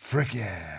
Frick yeah.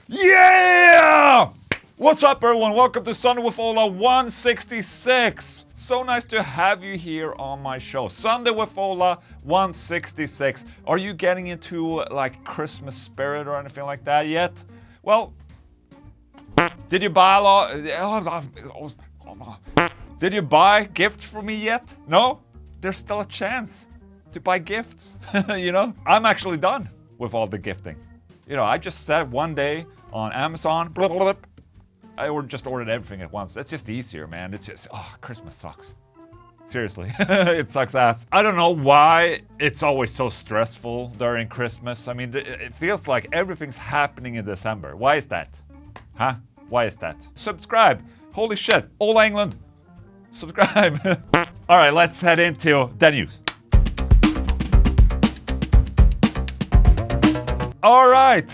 Yeah! What's up, everyone? Welcome to Sunday with SWOLA166. So nice to have you here on my show. Sunday with SWOLA166. Are you getting into like Christmas spirit or anything like that yet? Well, did you buy a lot? Did you buy gifts for me yet? No? There's still a chance to buy gifts. You know, I'm actually done with all the gifting. You know, I just said one day on Amazon, blah, blah, blah, I just ordered everything at once. It's just easier, man. It's just, Christmas sucks. Seriously, it sucks ass. I don't know why it's always so stressful during Christmas. I mean, it feels like everything's happening in December. Why is that? Huh? Why is that? Subscribe. Holy shit. Ola Englund. Subscribe. All right, let's head into the news. All right.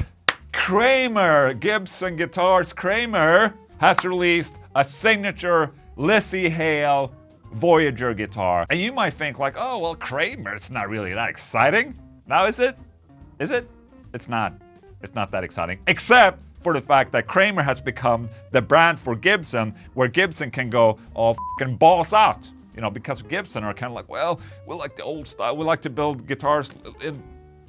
Kramer, Gibson Guitars Kramer, has released a signature Lzzy Hale Voyager guitar. And you might think like, oh, well, Kramer, it's not really that exciting. Now, is it? Is it? It's not. It's not that exciting. Except for the fact that Kramer has become the brand for Gibson, where Gibson can go all fucking balls out. You know, because Gibson are kind of like, well, we like the old style. We like to build guitars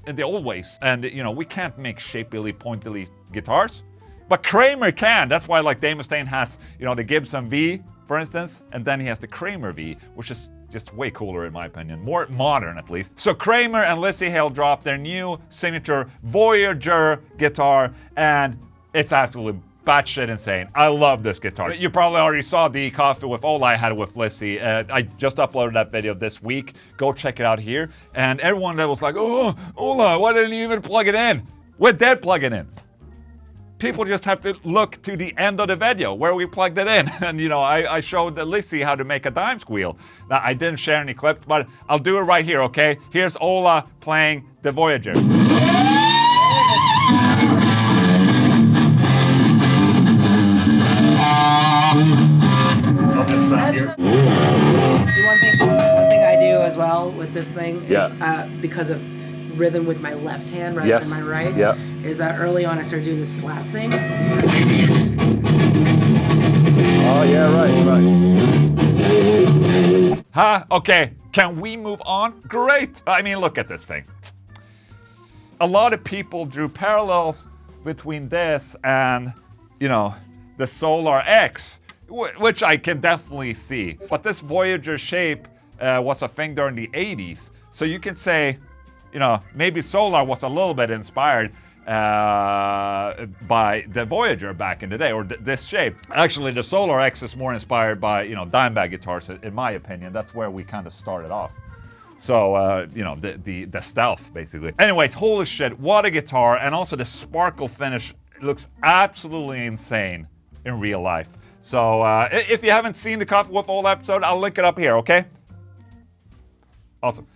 in the old ways. And, you know, we can't make shapely, pointily guitars. But Kramer can. That's why, like, Dave Mustaine has, you know, the Gibson V, for instance, and then he has the Kramer V, which is just way cooler in my opinion. More modern, at least. So Kramer and Lzzy Hale dropped their new signature Voyager guitar, and it's absolutely batshit insane. I love this guitar. You probably already saw the coffee with Ola I had with Lzzy. I just uploaded that video this week. Go check it out here. And everyone that was like, oh, Ola, why didn't you even plug it in? We did plug it in. People just have to look to the end of the video where we plugged it in. And, you know, I showed Lzzy how to make a dime squeal. Now, I didn't share any clips, but I'll do it right here, okay? Here's Ola playing the Voyager. See, one thing I do as well with this thing is because of rhythm with my left hand rather than my right. Is that early on I started doing this slap thing. Oh yeah, right. Huh? Okay. Can we move on? Great. I mean, look at this thing. A lot of people drew parallels between this and, you know, the Solar X, which I can definitely see. But this Voyager shape was a thing during the 80s. So you can say, you know, maybe Solar was a little bit inspired by the Voyager back in the day, or this shape. Actually, the Solar X is more inspired by, you know, Dimebag guitars, in my opinion. That's where we kind of started off. So, you know, the stealth, basically. Anyways, holy shit, what a guitar. And also the sparkle finish looks absolutely insane in real life. So, if you haven't seen the Coffee with Ola episode, I'll link it up here, okay? Awesome.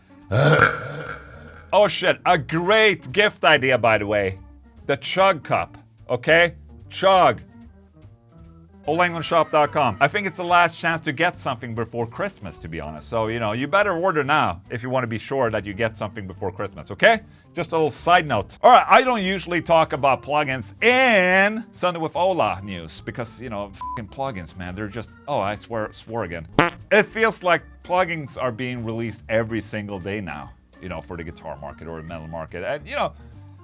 Oh shit, a great gift idea, by the way. The Chug Cup, okay? Chug. OlaEnglundShop.com. I think it's the last chance to get something before Christmas, to be honest. So, you know, you better order now if you want to be sure that you get something before Christmas, okay? Just a little side note. All right, I don't usually talk about plugins in Sunday with Ola news because, you know, fucking plugins, man, they're just, oh, I swore again. It feels like plugins are being released every single day now, you know, for the guitar market or the metal market. And, you know,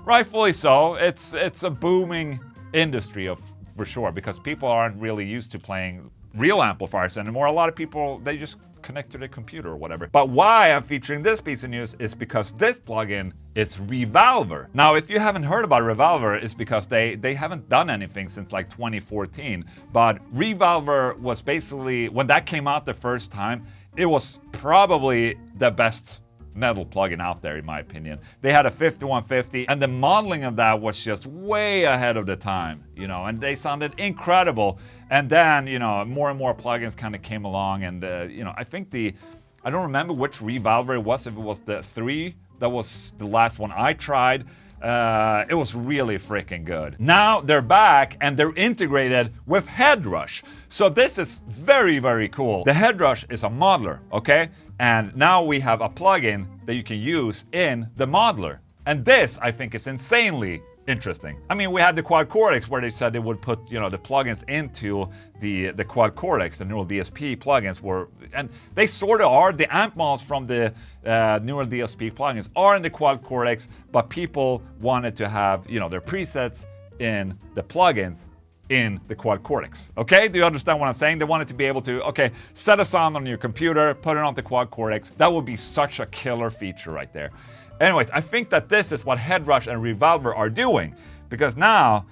rightfully so. It's a booming industry for sure, because people aren't really used to playing real amplifiers anymore. A lot of people, they just connect to the computer or whatever. But why I'm featuring this piece of news is because this plugin is ReValver. Now, if you haven't heard about ReValver, it's because they haven't done anything since like 2014. But ReValver was basically, when that came out the first time, it was probably the best metal plugin out there, in my opinion. They had a 5150, and the modeling of that was just way ahead of the time, you know, and they sounded incredible. And then, you know, more and more plugins kind of came along, and you know, I think I don't remember which ReValver it was, if it was the 3, that was the last one I tried. It was really freaking good. Now they're back and they're integrated with Headrush. So this is very, very cool. The Headrush is a modeler, okay? And now we have a plugin that you can use in the modeler. And this, I think, is insanely interesting. I mean, we had the quad codecs where they said they would put, you know, the plugins into the quad codecs, the neural DSP plugins were, and they sort of are. The amp models from the neural DSP plugins are in the quad codecs, but people wanted to have, you know, their presets in the plugins in the quad codecs. Okay, do you understand what I'm saying? They wanted to be able to, okay, set a sound on your computer, put it on the quad codecs. That would be such a killer feature right there. Anyways, I think that this is what Headrush and ReValver are doing, because now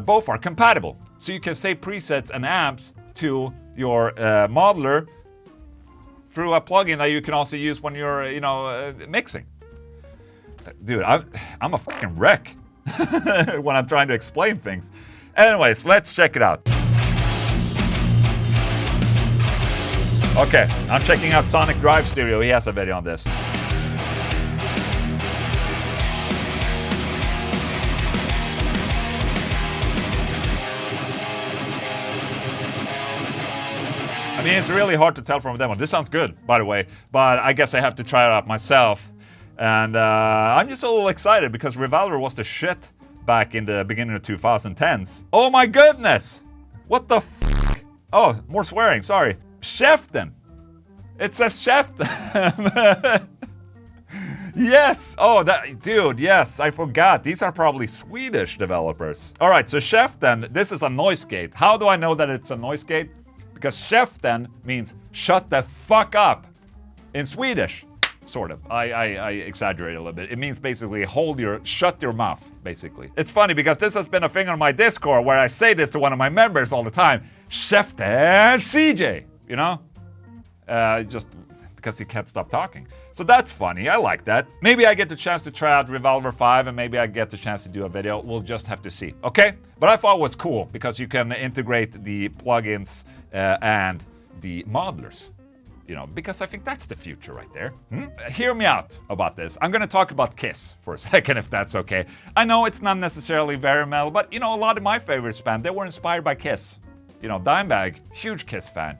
both are compatible. So you can save presets and amps to your modeler through a plugin that you can also use when you're, you know, mixing. Dude, I'm a fucking wreck when I'm trying to explain things. Anyways, let's check it out. Okay, I'm checking out Sonic Drive Stereo. He has a video on this. I mean, it's really hard to tell from a demo. This sounds good, by the way, but I guess I have to try it out myself. And I'm just a little excited because ReValver was the shit back in the beginning of 2010s. Oh my goodness! What the f***? Oh, more swearing, sorry. Käften! It says Käften! Yes! Oh, that, dude, yes, I forgot. These are probably Swedish developers. Alright, so Käften, this is a noise gate. How do I know that it's a noise gate? Because Käften means shut the fuck up in Swedish. Sort of. I exaggerate a little bit. It means basically shut your mouth, basically. It's funny because this has been a thing on my Discord where I say this to one of my members all the time. Käften CJ, you know? Just because he can't stop talking. So that's funny, I like that. Maybe I get the chance to try out ReValver 5 and maybe I get the chance to do a video. We'll just have to see, okay? But I thought it was cool because you can integrate the plugins and the modelers. You know, because I think that's the future right there. Hear me out about this. I'm gonna talk about Kiss for a second, if that's okay. I know it's not necessarily very metal, but you know, a lot of my favorites band, they were inspired by Kiss. You know, Dimebag, huge Kiss fan.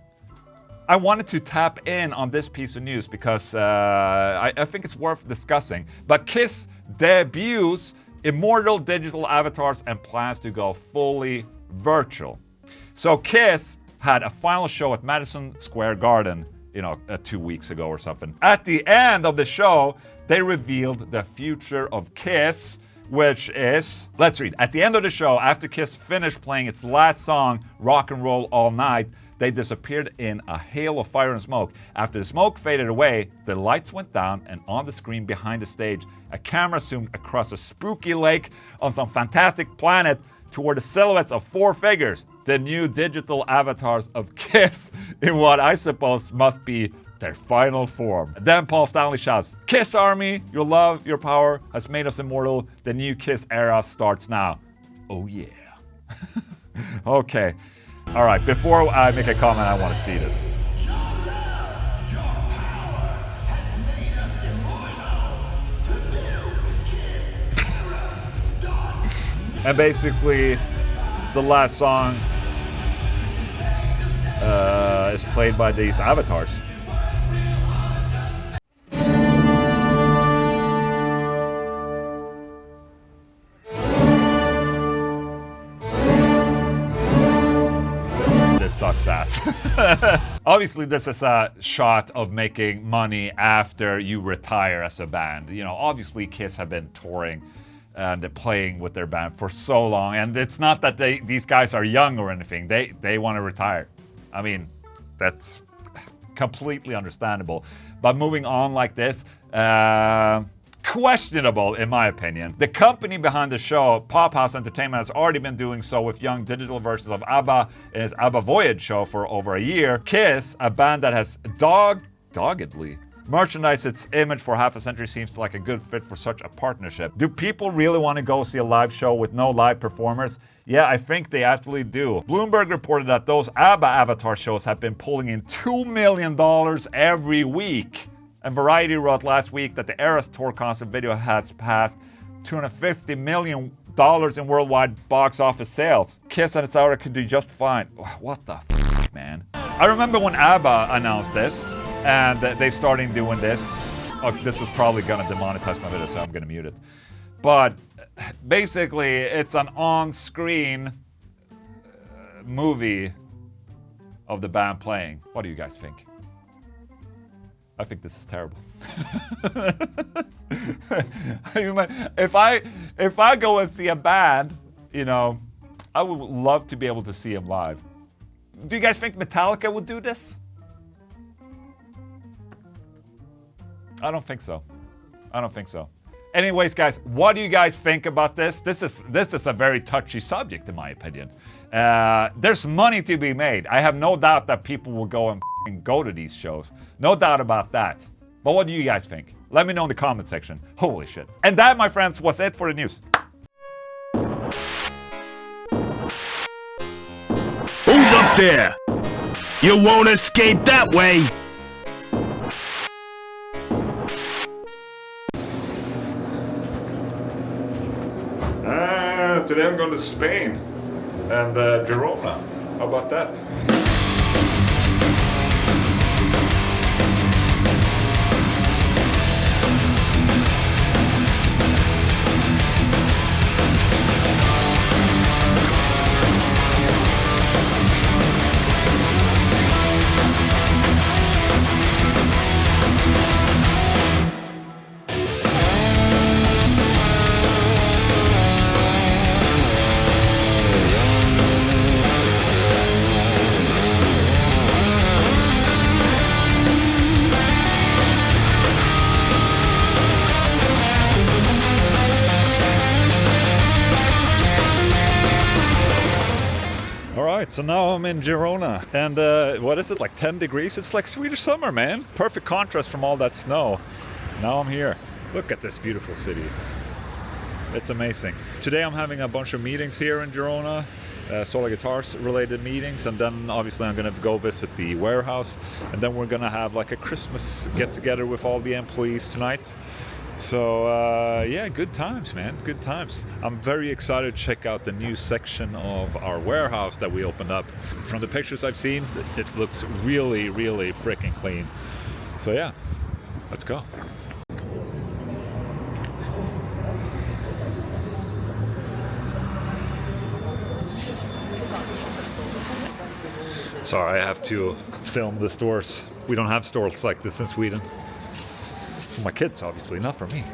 I wanted to tap in on this piece of news because I think it's worth discussing. But Kiss debuts immortal digital avatars and plans to go fully virtual. So Kiss had a final show at Madison Square Garden, you know, 2 weeks ago or something. At the end of the show, they revealed the future of Kiss, which is, let's read. At the end of the show, after Kiss finished playing its last song, Rock and Roll All Night, they disappeared in a hail of fire and smoke. After the smoke faded away, the lights went down, and on the screen behind the stage, a camera zoomed across a spooky lake on some fantastic planet toward the silhouettes of 4 figures, the new digital avatars of Kiss in what I suppose must be their final form. Then Paul Stanley shouts, "Kiss Army, your love, your power has made us immortal. The new Kiss era starts now." Oh yeah. Okay. All right, before I make a comment, I want to see this. And basically, the last song is played by these avatars. This sucks ass. Obviously, this is a shot of making money after you retire as a band. You know, obviously Kiss have been touring and playing with their band for so long. And it's not that these guys are young or anything. They want to retire. I mean, that's completely understandable. But moving on like this, questionable in my opinion. The company behind the show, Pop House Entertainment, has already been doing so with young digital versions of ABBA in its ABBA Voyage show for over a year. Kiss, a band that has doggedly merchandise its image for half a century, seems like a good fit for such a partnership. Do people really want to go see a live show with no live performers? Yeah, I think they actually do. Bloomberg reported that those ABBA Avatar shows have been pulling in $2 million every week. And Variety wrote last week that the Eras Tour concert video has passed $250 million in worldwide box office sales. Kiss and its outer could do just fine. What the f***, man? I remember when ABBA announced this, and they started doing this. Oh, this is probably gonna demonetize my video, so I'm gonna mute it. But basically, it's an on-screen movie of the band playing. What do you guys think? I think this is terrible. If I go and see a band, you know, I would love to be able to see them live. Do you guys think Metallica would do this? I don't think so. I don't think so. Anyways, guys, what do you guys think about this? This is a very touchy subject, in my opinion. There's money to be made. I have no doubt that people will go and go to these shows. No doubt about that. But what do you guys think? Let me know in the comment section. Holy shit. And that, my friends, was it for the news. Who's up there? You won't escape that way. Today I'm going to Spain and Girona. How about that? So now I'm in Girona, and what is it, like 10 degrees? It's like Swedish summer, man. Perfect contrast from all that snow. Now I'm here. Look at this beautiful city. It's amazing. Today I'm having a bunch of meetings here in Girona, SWOLA Guitars related meetings, and then obviously I'm gonna go visit the warehouse, and then we're gonna have like a Christmas get together with all the employees tonight. So yeah, good times, man, good times. I'm very excited to check out the new section of our warehouse that we opened up. From the pictures I've seen, it looks really, really freaking clean. So yeah, let's go. Sorry, I have to film the stores. We don't have stores like this in Sweden. For my kids, obviously, not for me.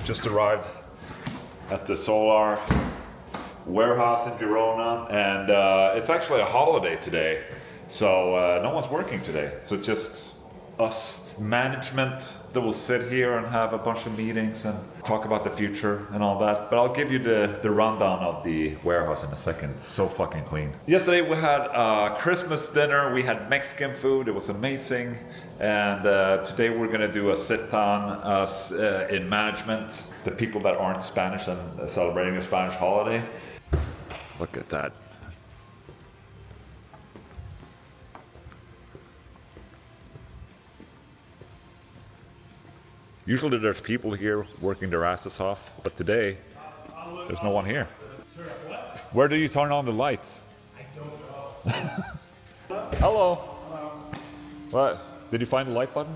Just arrived at the Solar warehouse in Girona, and it's actually a holiday today, so no one's working today. So it's just us management that will sit here and have a bunch of meetings and talk about the future and all that. But I'll give you the rundown of the warehouse in a second. It's so fucking clean. Yesterday we had a Christmas dinner. We had Mexican food. It was amazing. And today we're gonna do a sit-down in management. The people that aren't Spanish and celebrating the Spanish holiday. Look at that. Usually there's people here working their asses off, but today there's no one here. Where do you turn on the lights? I don't know. Hello. What? Did you find the light button?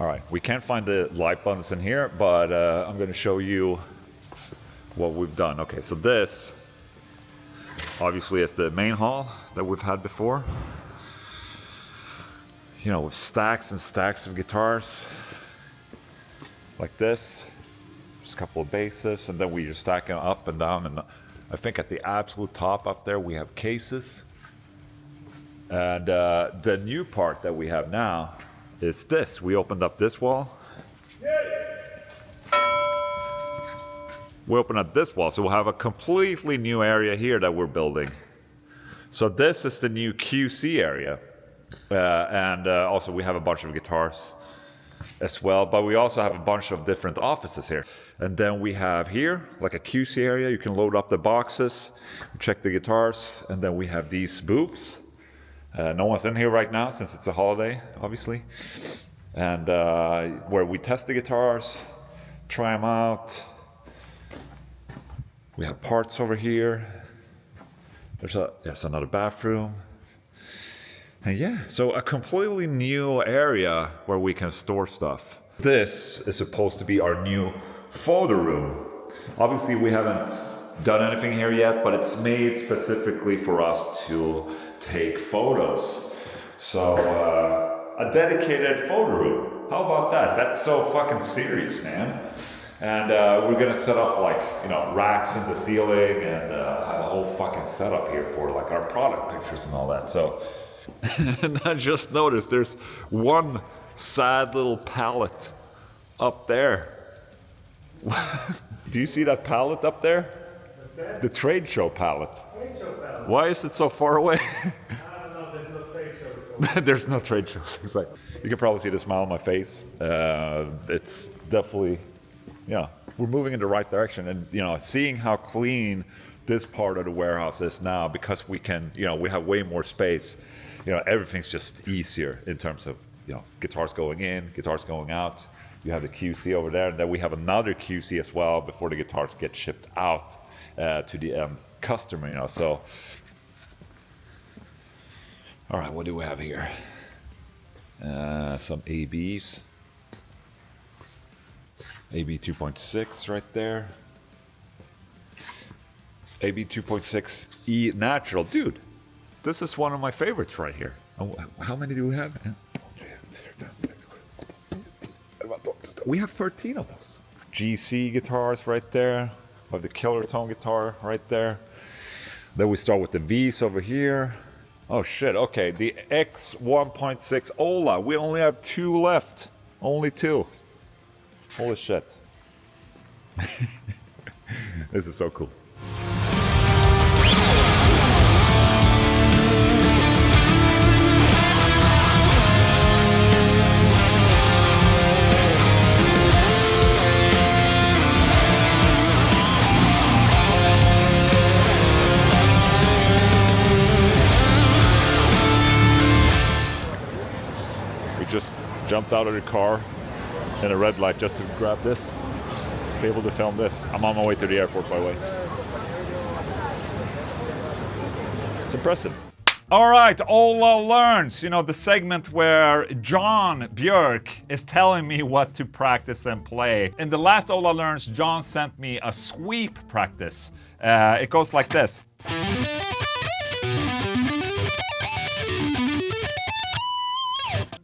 All right, we can't find the light buttons in here, but I'm going to show you what we've done. Okay, so this obviously is the main hall that we've had before. You know, with stacks and stacks of guitars. Like this, just a couple of basses, and then we just stack them up and down. And I think at the absolute top up there we have cases. And the new part that we have now is this. We opened up this wall. We opened up this wall, so we'll have a completely new area here that we're building. So this is the new QC area, and also we have a bunch of guitars as well, but we also have a bunch of different offices here. And then we have here like a QC area. You can load up the boxes, check the guitars, and then we have these booths. No one's in here right now since it's a holiday, obviously. And where we test the guitars, try them out. We have parts over here. There's another bathroom. And yeah, so a completely new area where we can store stuff. This is supposed to be our new photo room. Obviously we haven't done anything here yet, but it's made specifically for us to take photos. So a dedicated photo room. How about that? That's so fucking serious, man. And we're gonna set up like, you know, racks in the ceiling and have a whole fucking setup here for like our product pictures and all that. So. And I just noticed there's one sad little pallet up there. Do you see that pallet up there? What's that? The trade show pallet. Trade show pallet. Why is it so far away? I don't know, there's no trade shows. There's no trade shows. It's like, you can probably see the smile on my face. It's definitely, yeah, we're moving in the right direction. And, you know, seeing how clean this part of the warehouse is now, because we can, you know, we have way more space. You know, everything's just easier in terms of, you know, guitars going in, guitars going out. You have the QC over there, and then we have another QC as well before the guitars get shipped out to the end customer, you know, so. All right, what do we have here? Some ABs. AB 2.6 right there. AB 2.6 E natural, dude. This is one of my favorites right here. How many do we have? We have 13 of those. GC guitars right there. We have the Killer Tone guitar right there. Then we start with the V's over here. Oh shit, okay. The X 1.6 Ola. We only have 2 left. Only 2. Holy shit. This is so cool. Just jumped out of the car in a red light just to grab this, be able to film this. I'm on my way to the airport, by the way. It's impressive. All right, Ola Learns, you know, the segment where Jon Bjork is telling me what to practice and play. In the last Ola Learns, Jon sent me a sweep practice. It goes like this.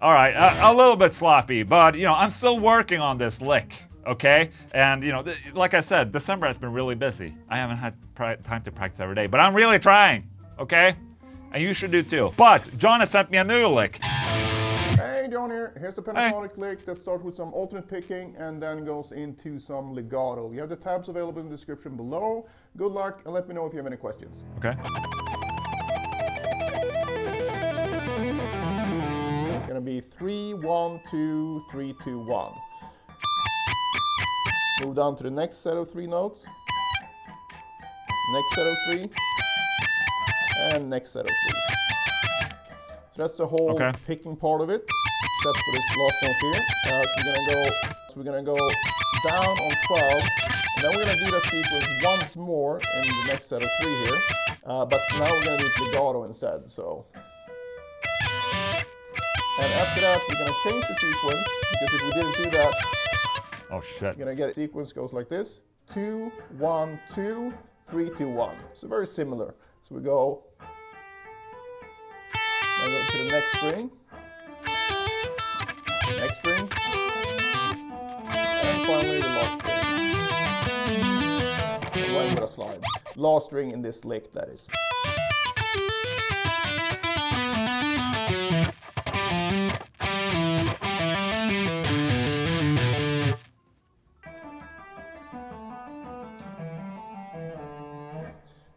All right, a little bit sloppy, but, you know, I'm still working on this lick, okay? And, you know, like I said, December has been really busy. I haven't had time to practice every day, but I'm really trying, okay? And you should do too. But Jon has sent me a new lick. Hey, hey John here, here's a pentatonic lick that starts with some alternate picking and then goes into some legato. You have the tabs available in the description below. Good luck, and let me know if you have any questions. Okay. It's gonna be 3, 1, 2, 3, 2, 1. Move down to the next set of 3 notes. Next set of 3. And next set of 3. So that's the whole picking part of it, except for this last note here. So we're gonna go down on 12, and then we're gonna do that sequence once more in the next set of 3 here. But now we're gonna do it legato instead. So, and after that we're gonna change the sequence, because if we didn't do that, oh shit, you're gonna get a sequence goes like this: 2, 1, 2, 3, 2, 1. So very similar. So we go. Then go to the next string, and finally the last string. And one with a slide. Last string in this lick, that is.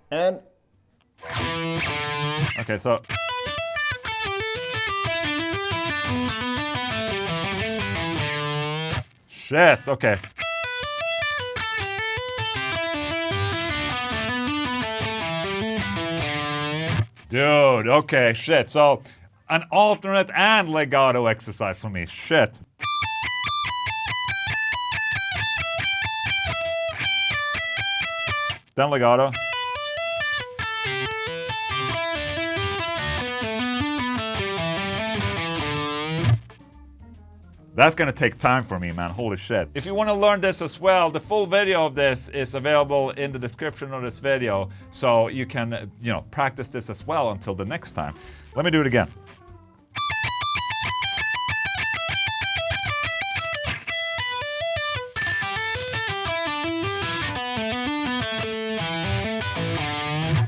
And okay, so shit, okay. Dude, okay, shit. So, an alternate and legato exercise for me. Shit. Then legato. That's gonna take time for me, man. Holy shit. If you want to learn this as well, the full video of this is available in the description of this video, so you can, practice this as well until the next time. Let me do it again.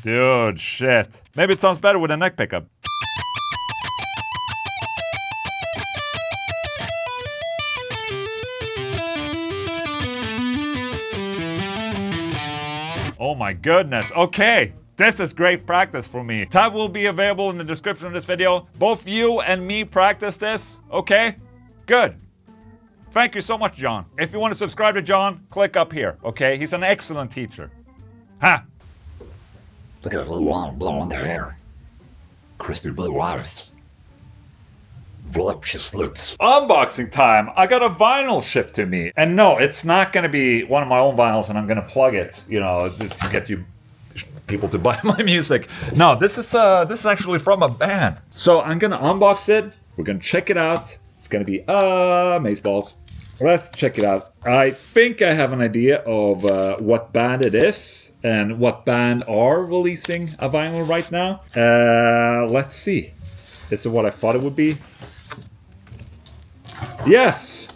Dude, shit. Maybe it sounds better with a neck pickup. Oh my goodness. Okay, this is great practice for me. Tab will be available in the description of this video. Both you and me practice this, okay? Good. Thank you so much, Jon. If you want to subscribe to Jon, click up here, okay? He's an excellent teacher. Ha! Look at that little one blowing their hair. Crispy blue eyes. Voluptuous lips. Unboxing time. I got a vinyl shipped to me. And no, it's not going to be one of my own vinyls and I'm going to plug it, to get you people to buy my music. No, this is actually from a band. So I'm going to unbox it. We're going to check it out. It's going to be amazeballs. Let's check it out. I think I have an idea of what band it is and what band are releasing a vinyl right now. Let's see. Is it what I thought it would be? Yes!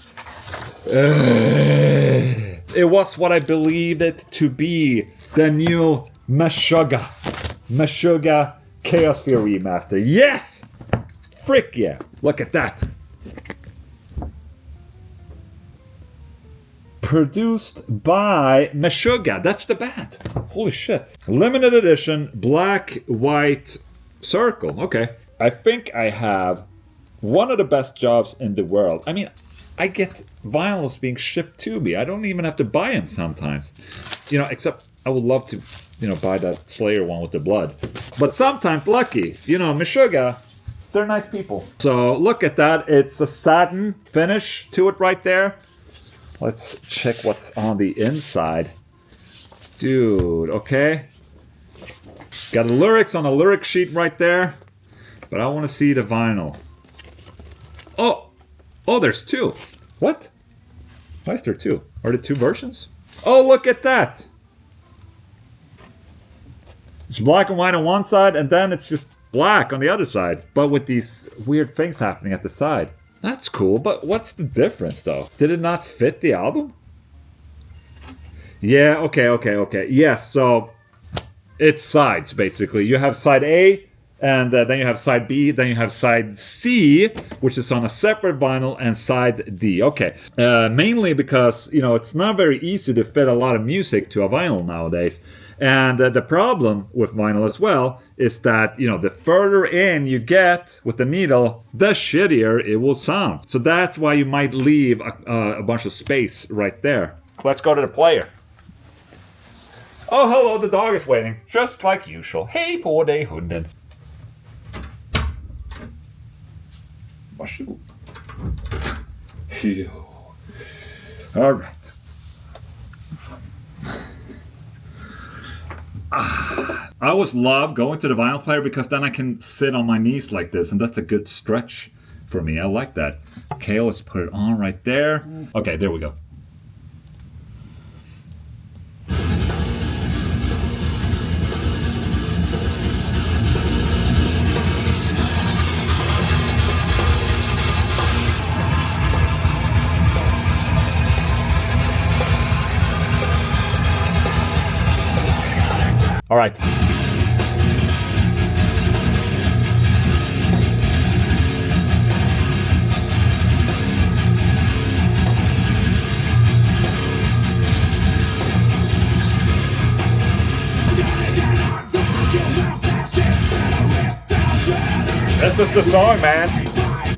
It was what I believed it to be. The new Meshuggah. Meshuggah Chaosphere Remaster. Yes! Frick yeah. Look at that. Produced by Meshuggah. That's the band. Holy shit. Limited edition, black, white circle. Okay. I think I have one of the best jobs in the world. I mean, I get vinyls being shipped to me. I don't even have to buy them sometimes. Except I would love to, buy that Slayer one with the blood. But sometimes, lucky, Meshuggah, they're nice people. So look at that. It's a satin finish to it right there. Let's check what's on the inside. Dude, okay. Got the lyrics on a lyric sheet right there. But I want to see the vinyl. Oh, there's two. What? Why is there two? Are there two versions? Oh, look at that. It's black and white on one side, and then it's just black on the other side. But with these weird things happening at the side. That's cool, but what's the difference, though? Did it not fit the album? Yeah, okay. Yes, so it's sides, basically. You have side A, And then you have side B, then you have side C, which is on a separate vinyl, and side D. Okay, mainly because, you know, it's not very easy to fit a lot of music to a vinyl nowadays. And the problem with vinyl as well is that, you know, the further in you get with the needle, the shittier it will sound. So that's why you might leave a bunch of space right there. Let's go to the player. Oh, hello, the dog is waiting, just like usual. Hey på dig, hunden. Varsågod. All right. I always love going to the vinyl player because then I can sit on my knees like this, and that's a good stretch for me. I like that. Okay, let's put it on right there. Okay, there we go. All right. This is the song, man.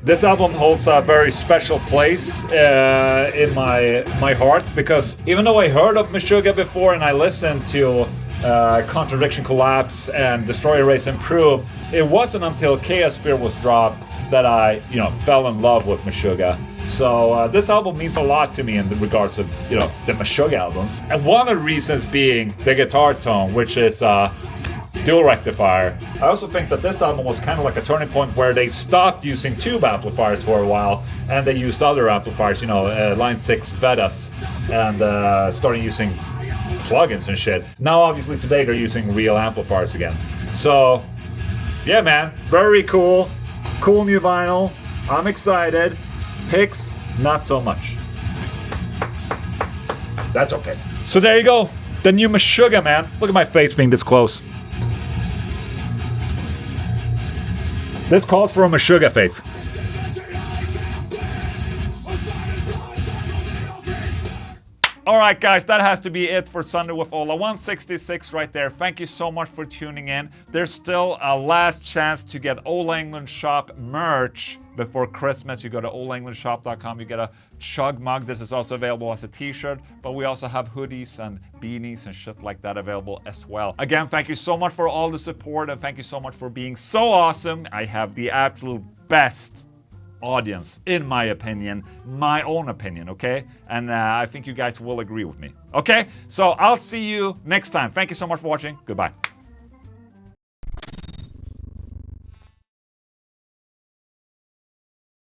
This album holds a very special place in my heart, because even though I heard of Meshuggah before and I listened to Contradiction Collapse and Destroy, Erase, Improve, it wasn't until Chaos Sphere was dropped that I, you know, fell in love with Meshuggah. So this album means a lot to me in the regards of, you know, the Meshuggah albums. And one of the reasons being the guitar tone, which is dual rectifier. I also think that this album was kind of like a turning point where they stopped using tube amplifiers for a while and they used other amplifiers, you know, Line 6 Vedas, and started using plugins and shit. Now obviously today they're using real amplifiers again. So yeah, man, very cool. Cool new vinyl. I'm excited. Picks, not so much. That's okay. So there you go. The new Meshuggah, man. Look at my face being this close. This calls for a Meshuggah face. Alright guys, that has to be it for Sunday with Ola 166 right there. Thank you so much for tuning in. There's still a last chance to get Ola Englund Shop merch before Christmas. You go to olaenglundshop.com, you get a chug mug. This is also available as a t-shirt, but we also have hoodies and beanies and shit like that available as well. Again, thank you so much for all the support, and thank you so much for being so awesome. I have the absolute best audience, in my opinion, my own opinion, okay? And I think you guys will agree with me, okay? So I'll see you next time. Thank you so much for watching. Goodbye.